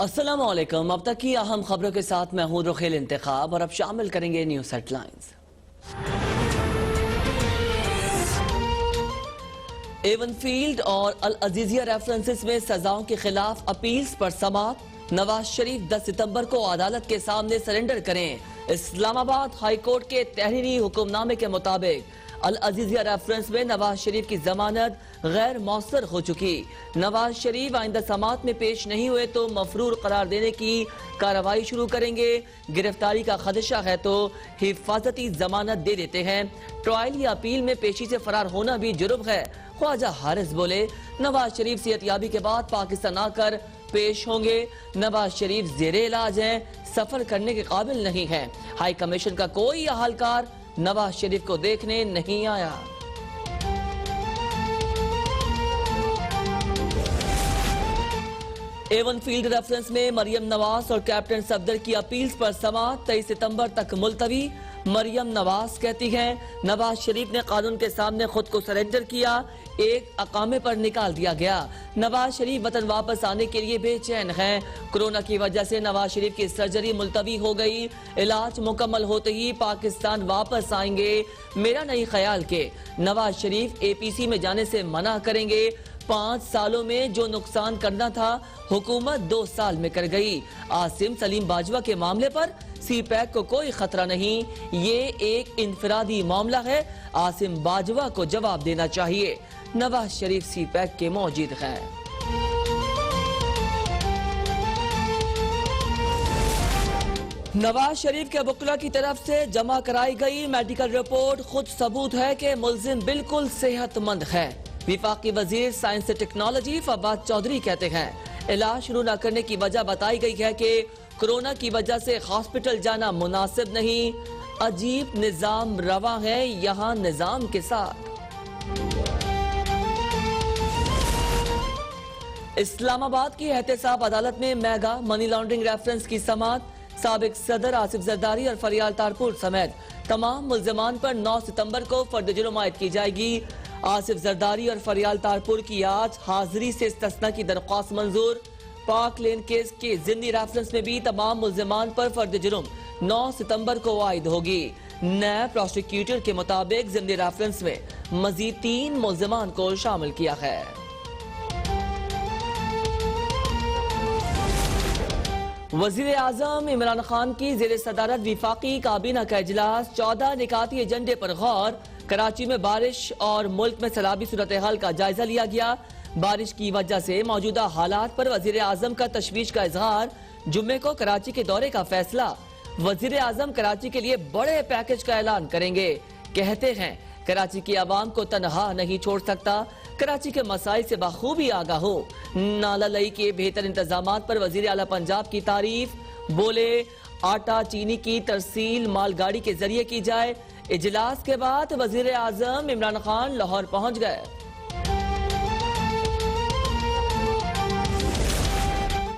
السلام علیکم. اب تک کی اہم خبروں کے ساتھ میں ہوں رخیل انتخاب اور اب شامل کریں گے news headlines. Avenfield اور العزیزیہ ریفرنسز میں سزاؤں کے خلاف اپیلز پر سماعت. نواز شریف 10 ستمبر کو عدالت کے سامنے سرنڈر کریں. اسلام آباد ہائی کورٹ کے تحریری حکم نامے کے مطابق العزیزیہ ریفرنس میں نواز شریف کی ضمانت غیر مؤثر ہو چکی. نواز شریف آئندہ سماعت میں پیش نہیں ہوئے تو مفرور قرار دینے کی کارروائی شروع کریں گے. گرفتاری کا خدشہ ہے تو حفاظتی ضمانت دے دیتے ہیں. ٹرائل یا اپیل میں پیشی سے فرار ہونا بھی جرم ہے. خواجہ حارث بولے نواز شریف صحت یابی کے بعد پاکستان آ کر پیش ہوں گے. نواز شریف زیر علاج ہیں, سفر کرنے کے قابل نہیں ہیں. ہائی کمیشن کا کوئی اہلکار نواز شریف کو دیکھنے نہیں آیا. ایون فیلڈ ریفرنس میں مریم نواز اور کیپٹن صفدر کی اپیلز پر سماعت 23 ستمبر تک ملتوی. مریم نواز کہتی ہیں نواز شریف نے قانون کے سامنے خود کو سرنڈر کیا, ایک اقامے پر نکال دیا گیا. نواز شریف وطن واپس آنے کے لیے بے چین ہیں. کرونا کی وجہ سے نواز شریف کی سرجری ملتوی ہو گئی. علاج مکمل ہوتے ہی پاکستان واپس آئیں گے. میرا نہیں خیال کہ نواز شریف اے پی سی میں جانے سے منع کریں گے. 5 سالوں میں جو نقصان کرنا تھا حکومت 2 سال میں کر گئی. عاصم سلیم باجوہ کے معاملے پر سی پیک کو کوئی خطرہ نہیں, یہ ایک انفرادی معاملہ ہے. عاصم باجوہ کو جواب دینا چاہیے. نواز شریف سی پیک کے موجود ہیں. نواز شریف کے وکلا کی طرف سے جمع کرائی گئی میڈیکل رپورٹ خود ثبوت ہے کہ ملزم بالکل صحت مند ہے. وفاقی وزیر سائنس ٹیکنالوجی فواد چودھری کہتے ہیں علاج شروع نہ کرنے کی وجہ بتائی گئی ہے کہ کرونا کی وجہ سے ہاسپٹل جانا مناسب نہیں. عجیب نظام رواں ہے یہاں نظام کے ساتھ. اسلام آباد کی احتساب عدالت میں میگا منی لانڈرنگ ریفرنس کی سماعت. سابق صدر آصف زرداری اور فریال تارپور سمیت تمام ملزمان پر 9 ستمبر کو فرد جرم عائد کی جائے گی. آصف زرداری اور فریال تارپور کی آج حاضری سے استثناء کی درخواست منظور. پاک لین کیس کے ضمنی ریفرنس میں بھی تمام ملزمان پر فرد جرم 9 ستمبر کو عائد ہوگی. نیب پروسیکیوٹر کے مطابق ضمنی ریفرنس میں مزید 3 ملزمان کو شامل کیا ہے. وزیر اعظم عمران خان کی زیر صدارت وفاقی کابینہ کا اجلاس. 14 نکاتی ایجنڈے پر غور. کراچی میں بارش اور ملک میں سیلابی صورتحال کا جائزہ لیا گیا. بارش کی وجہ سے موجودہ حالات پر وزیر اعظم کا تشویش کا اظہار. جمعے کو کراچی کے دورے کا فیصلہ. وزیر اعظم کراچی کے لیے بڑے پیکج کا اعلان کریں گے. کہتے ہیں کراچی کی عوام کو تنہا نہیں چھوڑ سکتا. کراچی کے مسائل سے بخوبی آگاہ ہو. نالہ لئی کے بہتر انتظامات پر وزیر اعلیٰ پنجاب کی تعریف. بولے آٹا چینی کی ترسیل مال گاڑی کے ذریعے کی جائے. اجلاس کے بعد وزیر اعظم عمران خان لاہور پہنچ گئے.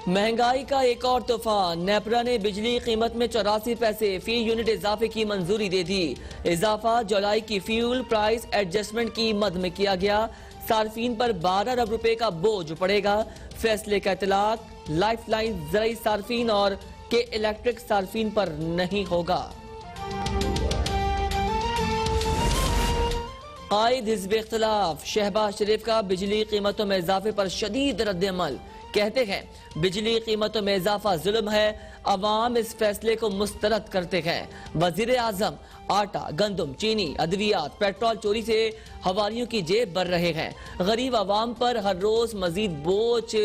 مہنگائی کا ایک اور طوفان. نیپرا نے بجلی قیمت میں 84 پیسے فی یونٹ اضافے کی منظوری دے دی. اضافہ جولائی کی فیول پرائس ایڈجسٹمنٹ کی مد میں کیا گیا. صارفین پر 12 ارب روپے کا بوجھ پڑے گا. فیصلے کا اطلاق لائف لائن زرعی صارفین اور کے الیکٹرک صارفین پر نہیں ہوگا. قائد حزب اختلاف شہباز شریف کا بجلی قیمتوں میں اضافے پر شدید رد عمل. کہتے ہیں بجلی قیمتوں میں اضافہ ظلم ہے, عوام اس فیصلے کو مسترد کرتے ہیں. وزیر اعظم آٹا, گندم, چینی, ادویات, پیٹرول چوری سے حوالیوں کی جیب بھر رہے ہیں. غریب عوام پر ہر روز مزید بوجھ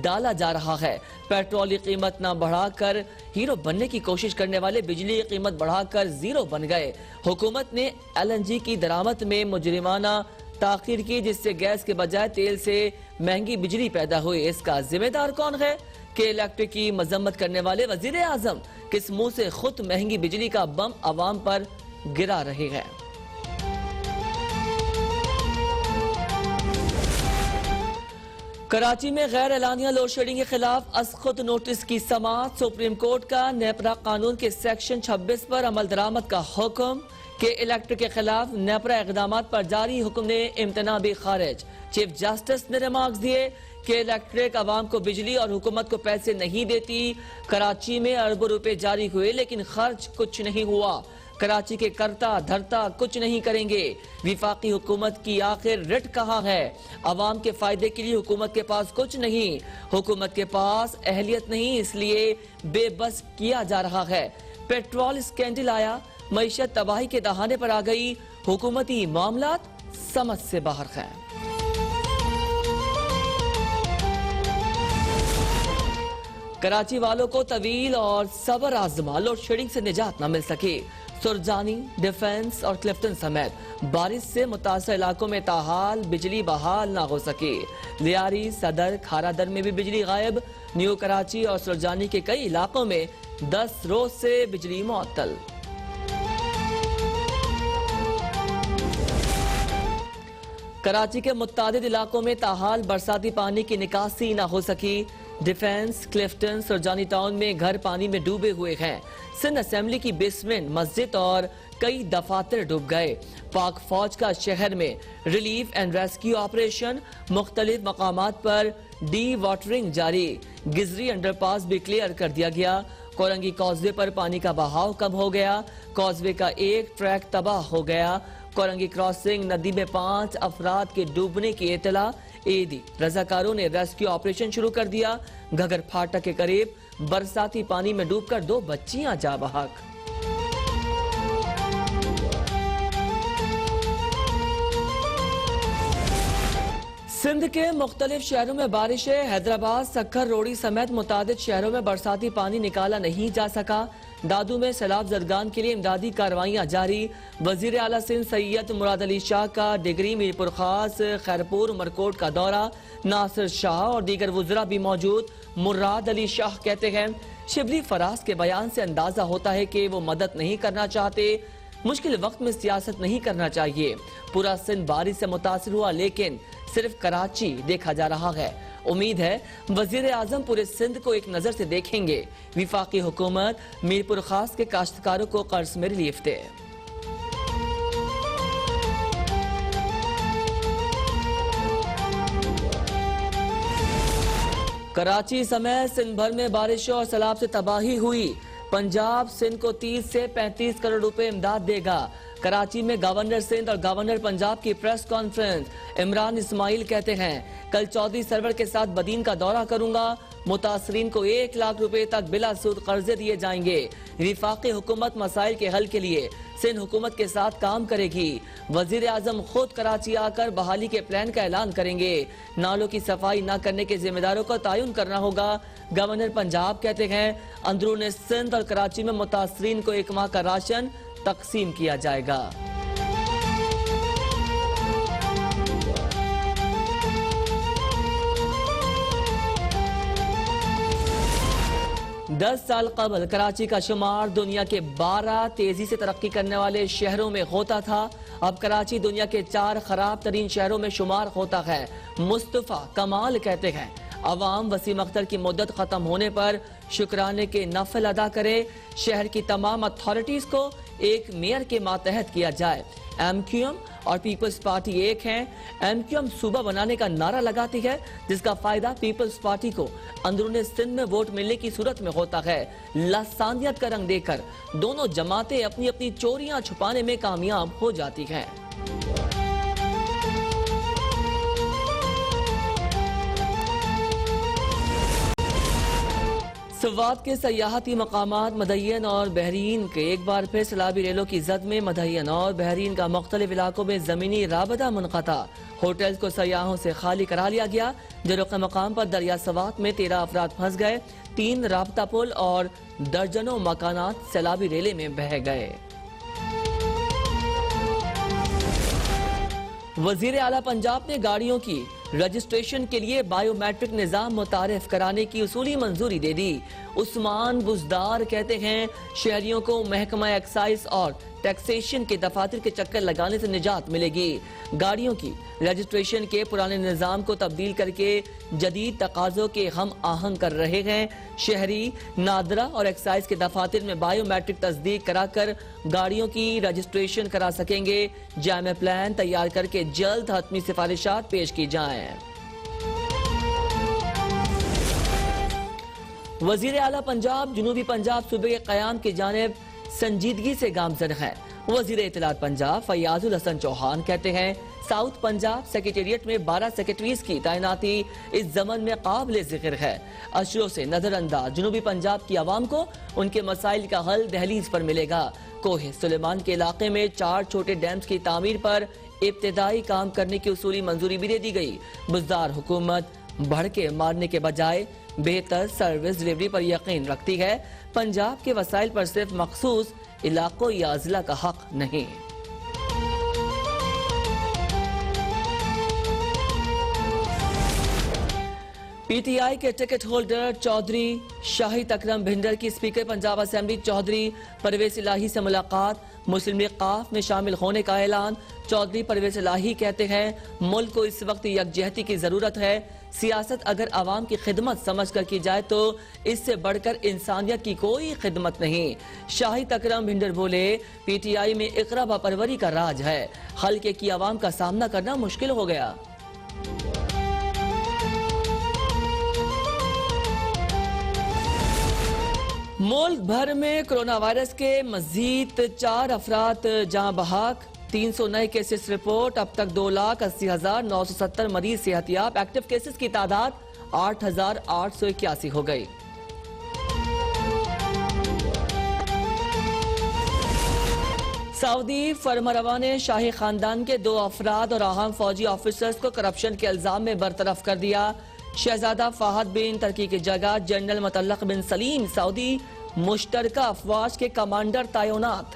ڈالا جا رہا ہے. پیٹرولی قیمت نہ بڑھا کر ہیرو بننے کی کوشش کرنے والے بجلی قیمت بڑھا کر زیرو بن گئے. حکومت نے ایل این جی کی درآمد میں مجرمانہ تاخیر کی جس سے گیس کے بجائے تیل سے مہنگی بجلی پیدا ہوئی. اس کا ذمہ دار کون ہے کہ الیکٹرک کی مذمت کرنے والے وزیر اعظم کس منہ سے خود مہنگی بجلی کا بم عوام پر گرا رہے ہیں. کراچی میں غیر اعلانیہ لوڈ شیڈنگ کے خلاف اسخط نوٹس کی سماعت. سپریم کورٹ کا نیپرا قانون کے سیکشن 26 پر عمل درآمد کا حکم. کہ الیکٹرک کے خلاف نیپرا اقدامات پر جاری حکم نے امتناع بھی خارج۔ چیف جسٹس نے ریمارکس دیے کہ الیکٹرک عوام کو بجلی اور حکومت کو پیسے نہیں دیتی۔ کراچی میں اربوں روپے جاری ہوئے لیکن خرچ کچھ نہیں ہوا۔ کراچی کے کرتا دھرتا کچھ نہیں کریں گے۔ وفاقی حکومت کی آخر رٹ کہاں ہے؟ عوام کے فائدے کے لیے حکومت کے پاس کچھ نہیں، حکومت کے پاس اہلیت نہیں، اس لیے بے بس کیا جا رہا ہے۔ پیٹرول اسکینڈل آیا، معیشت تباہی کے دہانے پر آ گئی، حکومتی معاملات سمجھ سے باہر ہیں۔ کراچی والوں کو طویل اور صبر آزما لوڈ شیڈنگ سے نجات نہ مل سکی۔ سرجانی، ڈیفنس اور کلفٹن سمیت بارش سے متاثرہ علاقوں میں تاحال بجلی بحال نہ ہو سکی۔ لیاری، صدر، کھارا در میں بھی بجلی غائب۔ نیو کراچی اور سرجانی کے کئی علاقوں میں 10 روز سے بجلی معطل۔ کراچی کے متعدد علاقوں میں تاحال برساتی پانی کی نکاسی نہ ہو سکی۔ ڈیفنس، کلفٹن، سرجانی ٹاؤن میں گھر پانی میں ڈوبے ہوئے ہیں۔ سندھ اسمبلی کی بیسمنٹ، مسجد اور کئی دفاتر ڈوب گئے۔ پاک فوج کا شہر میں ریلیف اینڈ ریسکیو آپریشن، مختلف مقامات پر ڈی واٹرنگ جاری۔ گزری انڈر پاس بھی کلیئر کر دیا گیا۔ کورنگی کازوے پر پانی کا بہاؤ کم ہو گیا۔ کازوے کا ایک ٹریک تباہ ہو گیا۔ کورنگی کراسنگ ندی میں 5 افراد کے ڈوبنے کی اطلاع۔ ایدی رضاکاروں نے ریسکیو آپریشن شروع کر دیا۔ گھگر پھاٹک کے قریب برساتی پانی میں ڈوب کر 2 بچیاں جاں بحق۔ سندھ کے مختلف شہروں میں بارشیں۔ حیدرآباد، سکھر، روڑی سمیت متعدد شہروں میں برساتی پانی نکالا نہیں جا سکا۔ دادو میں سیلاب زدگان کے لیے امدادی کارروائیاں جاری۔ وزیر اعلیٰ سندھ سید مراد علی شاہ کا ڈگری، میرپور خاص، خیرپور، مرکوٹ کا دورہ۔ ناصر شاہ اور دیگر وزراء بھی موجود۔ مراد علی شاہ کہتے ہیں شبلی فراز کے بیان سے اندازہ ہوتا ہے کہ وہ مدد نہیں کرنا چاہتے۔ مشکل وقت میں سیاست نہیں کرنا چاہیے۔ پورا سندھ بارش سے متاثر ہوا لیکن صرف کراچی دیکھا جا رہا ہے۔ امید ہے وزیر اعظم پورے سندھ کو ایک نظر سے دیکھیں گے۔ وفاقی حکومت میرپور خاص کے کاشتکاروں کو قرض میں ریلیف دے۔ کراچی سمیت سندھ بھر میں بارشوں اور سیلاب سے تباہی ہوئی۔ پنجاب سندھ کو 30 سے 35 کروڑ روپے امداد دے گا۔ کراچی میں گورنر سندھ اور گورنر پنجاب کی پریس کانفرنس۔ عمران اسماعیل کہتے ہیں کل چودھری سرور کے ساتھ بدین کا دورہ کروں گا۔ متاثرین کو 1 لاکھ روپے تک بلا سود قرضے دیے جائیں گے۔ وفاقی حکومت مسائل کے حل کے لیے سندھ حکومت کے ساتھ کام کرے گی۔ وزیر اعظم خود کراچی آ کر بحالی کے پلان کا اعلان کریں گے۔ نالوں کی صفائی نہ کرنے کے ذمہ داروں کا تعین کرنا ہوگا۔ گورنر پنجاب کہتے ہیں اندرون سندھ اور کراچی میں متاثرین کو 1 ماہ کا راشن تقسیم کیا جائے گا۔ 10 سال قبل کراچی کا شمار دنیا کے 12 تیزی سے ترقی کرنے والے شہروں میں ہوتا تھا۔ اب کراچی دنیا کے 4 خراب ترین شہروں میں شمار ہوتا ہے۔ مصطفیٰ کمال کہتے ہیں عوام وسیم اختر کی مدت ختم ہونے پر شکرانے کے نفل ادا کرے۔ شہر کی تمام اتھارٹیز کو ایک میئر کے ماتحت کیا جائے۔ ایم کیو ایم اور پیپلز پارٹی ایک ہیں۔ ایم کیو ایم صوبہ بنانے کا نعرہ لگاتی ہے جس کا فائدہ پیپلز پارٹی کو اندرون سندھ میں ووٹ ملنے کی صورت میں ہوتا ہے۔ لسانیت کا رنگ دے کر دونوں جماعتیں اپنی اپنی چوریاں چھپانے میں کامیاب ہو جاتی ہیں۔ سوات کے سیاحتی مقامات مدین اور بحرین کے ایک بار پھر سیلابی ریلوں کی زد میں۔ مدین اور بحرین کا مختلف علاقوں میں زمینی رابطہ منقطع۔ ہوٹلز کو سیاحوں سے خالی کرا لیا گیا۔ جرقہ مقام پر دریا سوات میں 13 افراد پھنس گئے۔ 3 رابطہ پل اور درجنوں مکانات سیلابی ریلے میں بہہ گئے۔ وزیر اعلیٰ پنجاب نے گاڑیوں کی رجسٹریشن کے لیے بائیو میٹرک نظام متعارف کرانے کی اصولی منظوری دے دی۔ عثمان بزدار کہتے ہیں شہریوں کو محکمہ ایکسائز اور ٹیکسیشن کے دفاتر کے چکر لگانے سے نجات ملے گی۔ گاڑیوں کی رجسٹریشن کے پرانے نظام کو تبدیل کر کے جدید تقاضوں کے ہم آہنگ کر رہے ہیں۔ شہری نادرہ اور ایکسائز کے دفاتر میں بائیو میٹرک تصدیق کرا کر گاڑیوں کی رجسٹریشن کرا سکیں گے۔ جامع پلان تیار کر کے جلد حتمی سفارشات پیش کی جائیں۔ وزیر اعلیٰ پنجاب جنوبی پنجاب صوبے کے قیام کی جانب سنجیدگی سے گامزن ہے۔ وزیر اطلاعات پنجاب فیاض الحسن چوہان کہتے ہیں ساؤتھ پنجاب سیکریٹریٹ میں 12 سیکریٹریز کی تعیناتی اس زمن میں قابل ذکر ہے۔ اشروں سے نظر انداز جنوبی پنجاب کی عوام کو ان کے مسائل کا حل دہلیز پر ملے گا۔ کوہ سلیمان کے علاقے میں 4 چھوٹے ڈیمز کی تعمیر پر ابتدائی کام کرنے کی اصولی منظوری بھی دے دی گئی۔ بزدار حکومت بڑھ کے مارنے کے بجائے بہتر سروس ڈلیوری پر یقین رکھتی ہے۔ پنجاب کے وسائل پر صرف مخصوص علاقوں یا اضلاع کا حق نہیں۔ پی ٹی آئی کے ٹکٹ ہولڈر چودھری شاہد اکرم بھنڈر کی اسپیکر پنجاب اسمبلی چودھری پرویز الہی سے ملاقات۔ مسلم لیگ قاف میں شامل ہونے کا اعلان۔ چودھری پرویز الہی کہتے ہیں ملک کو اس وقت یکجہتی کی ضرورت ہے۔ سیاست اگر عوام کی خدمت سمجھ کر کی جائے تو اس سے بڑھ کر انسانیت کی کوئی خدمت نہیں۔ شاہد اکرم بھنڈر بولے پی ٹی آئی میں اقرا پروری کا راج ہے، حلقے کی عوام کا سامنا کرنا مشکل ہو گیا۔ ملک بھر میں کرونا وائرس کے مزید 4 افراد جاں بحق، 300 نئے کیسز رپورٹ۔ اب تک 2,80,970 مریض صحتیاب۔ ایکٹیو کیسز کی تعداد 8,881 ہو گئی۔ سعودی فرمانروا نے شاہی خاندان کے 2 افراد اور اہم فوجی آفیسرز کو کرپشن کے الزام میں برطرف کر دیا۔ شہزادہ فہد بن ترکی کی جگہ جنرل مطلق بن سلیم سعودی مشترکہ افواج کے کمانڈر تعینات۔